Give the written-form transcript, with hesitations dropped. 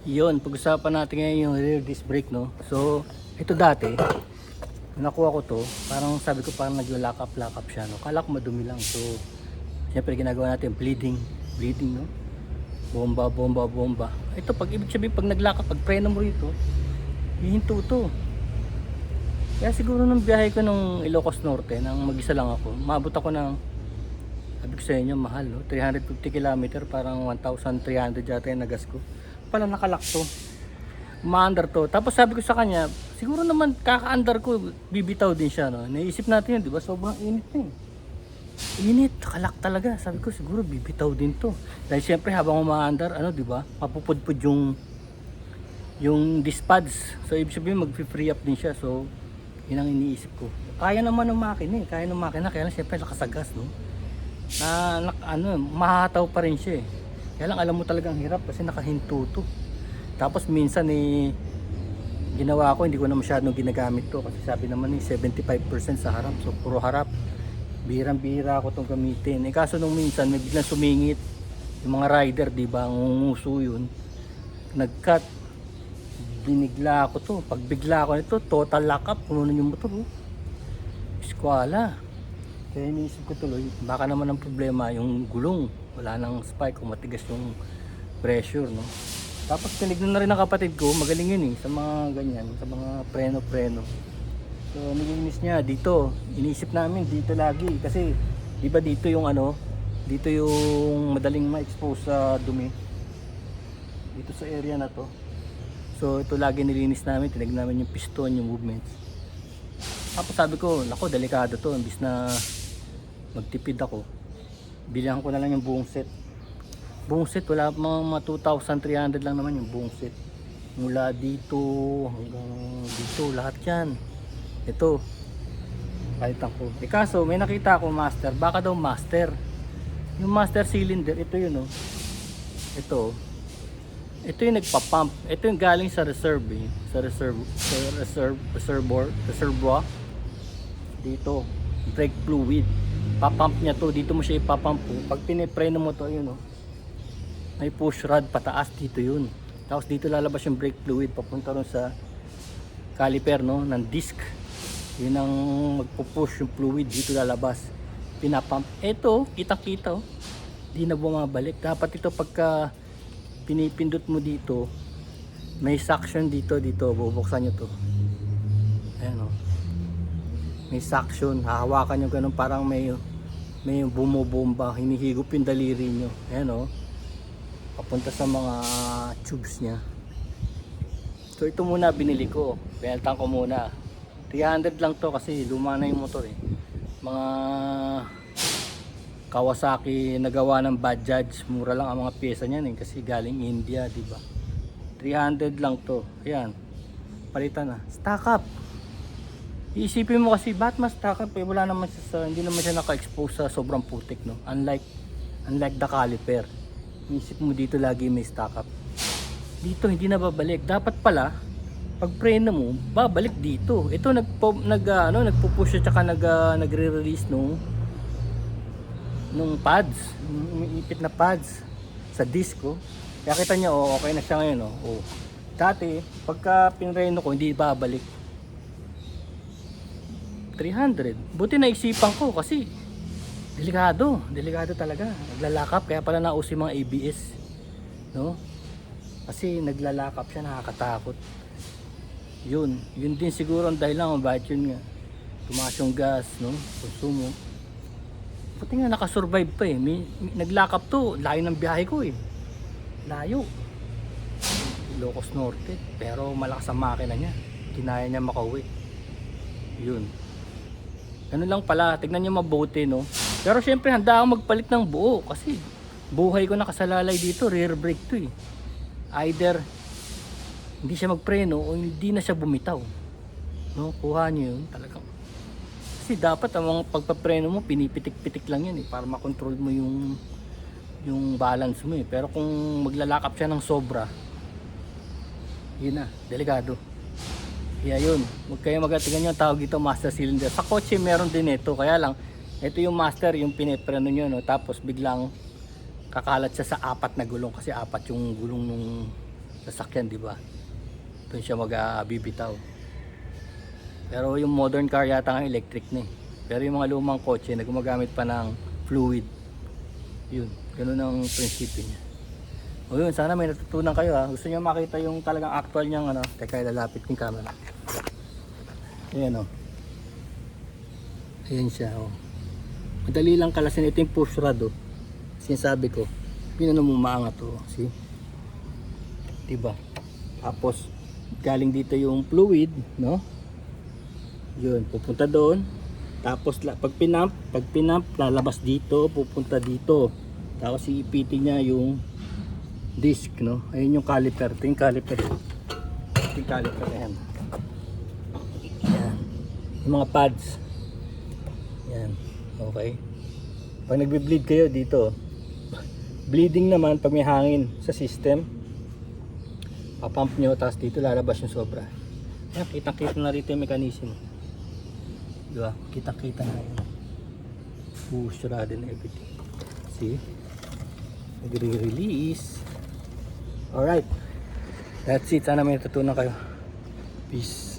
Yun, pag-usapan natin ngayon yung rear disc brake, no? So, ito dati, nakuha ko to, parang sabi ko parang nagla-lock up siya, no? Kala ko madumi lang. So, siyempre ginagawa natin bleeding, no? Bomba. Ito, pag ibig sabihin, pag nag-lock up, pag preno mo rito, hihinto to. Kaya siguro nung biyahe ko nung Ilocos Norte, nang mag-isa lang ako, maabot ako ng, sabi ko sa inyo, mahal, no? 350 km, parang 1,300 yata yung nagas ko. Pala nakalak to, ma-under to. Tapos sabi ko sa kanya, siguro naman kaka-under ko, bibitaw din siya, no? Naisip natin yun, di ba? Sobrang init na eh. Init, nakalak talaga. Sabi ko siguro bibitaw din to. Dahil siyempre habang uma-under, ano, di ba? Mapupudpud yung disc pads. So ibig sabihin mag-free up din siya. So yun ang iniisip ko. Kaya naman ng makina eh. Kaya ng makina, kaya lang siyempre nakasagas, no? Ano, mahataw pa rin siya eh. Kaya lang alam mo talagang hirap kasi nakahinto to. Tapos minsan eh ginawa ko, hindi ko na masyadong ginagamit to kasi sabi naman eh 75% sa harap. So puro harap. Bihirang-bihira ako itong gamitin. Eh kaso nung minsan may biglang sumingit yung mga rider, di ba? Nguso yun. Nag-cut. Binigla ako to. Pag bigla ako nito, total lock up. Puno na yung motor. Oh. Eskwala. Kaya iniisip ko tuloy, baka naman ang problema yung gulong. Wala nang spike kung matigas yung pressure, no? Tapos tinignan na rin ng kapatid ko, magaling yun eh, sa mga ganyan, sa mga preno. So nilinis niya dito. Iniisip namin dito lagi kasi di ba dito yung ano, dito yung madaling ma-expose sa dumi. Dito sa area na to. So ito lagi nilinis namin, tinignan namin yung piston, yung movements. Tapos sabi ko, nako delikado to, imbis na magtipid ako, bilihan ko na lang yung buong set. Wala mga 2,300 lang naman yung buong set. Mula dito hanggang dito, lahat yan. Ito, palitan ko. Eh kaso, may nakita ako master, baka daw master. Yung master cylinder, ito yun oh. Ito yung nagpa-pump. Ito yung galing sa reserve eh. Sa reservoir. Dito, brake fluid. Papump niya to, dito mo siya ipapump po. Pag pinipreno mo to, yun oh, may push rod pataas dito yun. Tapos dito lalabas yung brake fluid papunta ron sa caliper, no, ng disc. Yun ang magpo-push yung fluid, dito lalabas. Pinapump. Ito, kitang-kita oh. Di na bumabalik. Dapat ito pagka pinipindot mo dito, may suction dito, bubuksan nyo to. Ayan oh. May suction, hahawakan nyo ganun parang may bumubomba, hinihigop yung daliri nyo. Ayan o, papunta sa mga tubes nya. So ito muna binili ko, pinalitan ko muna. 300 lang to kasi luma na yung motor eh. Mga Kawasaki nagawa ng Bajaj, mura lang ang mga pyesa niyan eh kasi galing India, di ba? 300 lang to. Ayan, palitan na, stock up. Iisipin mo kasi bakit mas stock up eh, wala naman siya sa, hindi naman siya naka-expose sa sobrang putik, no? Unlike the caliper. Iisip mo dito lagi may stock up. Dito hindi na babalik. Dapat pala pag preno mo, babalik dito. Ito nagpo-push at saka nagre-release nung pads, umiipit na pads sa disc ko. Kaya kita niya oh, okay na siya ngayon oh. Dati pagka pinreno ko hindi babalik. 300. Buti naisipan ko kasi delikado talaga. Naglalakap kaya pala nauso yung mga ABS, no? Kasi naglalakap siya, nakakatakot. Yun din siguro ang dahilan kung bakit yun nga tumaas yung gas, no? Konsumo. Buti nga nakasurvive pa eh. Naglakap to, layo ng biyahe ko eh. Layo. Ilocos Norte. Pero malakas ang makina niya. Kinaya niya makauwi. Yun. Ano lang pala, tignan niyo mabuti, no? Pero syempre handa ako magpalit ng buo kasi buhay ko nakasalalay dito, rear brake to eh. Either hindi siya magpreno o hindi na siya bumitaw. No, kuha niyo yun talagang. Kasi dapat ang mga pagpapreno mo, pinipitik-pitik lang yan eh para makontrol mo yung balance mo eh. Pero kung maglalakap siya ng sobra, yun na, delikado. Kaya yun, huwag kayo magatingan nyo, tawag ito master cylinder. Sa kotse meron din ito, kaya lang ito yung master, yung pinipreno nyo, no? Tapos biglang kakalat siya sa apat na gulong kasi apat yung gulong sasakyan, di ba? Doon siya mag-bibitaw. Pero yung modern car yata ng electric na eh. Pero yung mga lumang kotse na gumagamit pa ng fluid. Yun, ganun ang prinsipyo niya. O yun, sana may natutunan kayo ha. Gusto niyo makita yung talagang actual niyang ano. Teka, lalapit yung camera. Ayan o. Ayan siya o. Madali lang kalasin. Ito yung push rod o. Sinasabi ko, pinano mo maangat o. See? Diba? Tapos, galing dito yung fluid, no? Yun, pupunta doon. Tapos pag pinamp, lalabas dito, pupunta dito. Tapos iipitin niya yung disc, no? Ayun yung caliper. Ito yung caliper. Ito yung caliper. Ayan. Ayan. Yung mga pads. Ayan. Okay. Pag nagbe-bleed kayo dito, bleeding naman pag may hangin sa system, papump nyo, tapos dito lalabas yung sobra. Ayan, kitang-kita na rito yung mechanism. Diba? Kita-kita na yun. Push rod and everything. See? Nagre-release. Alright. That's it. Sana may natutunan kayo. Peace.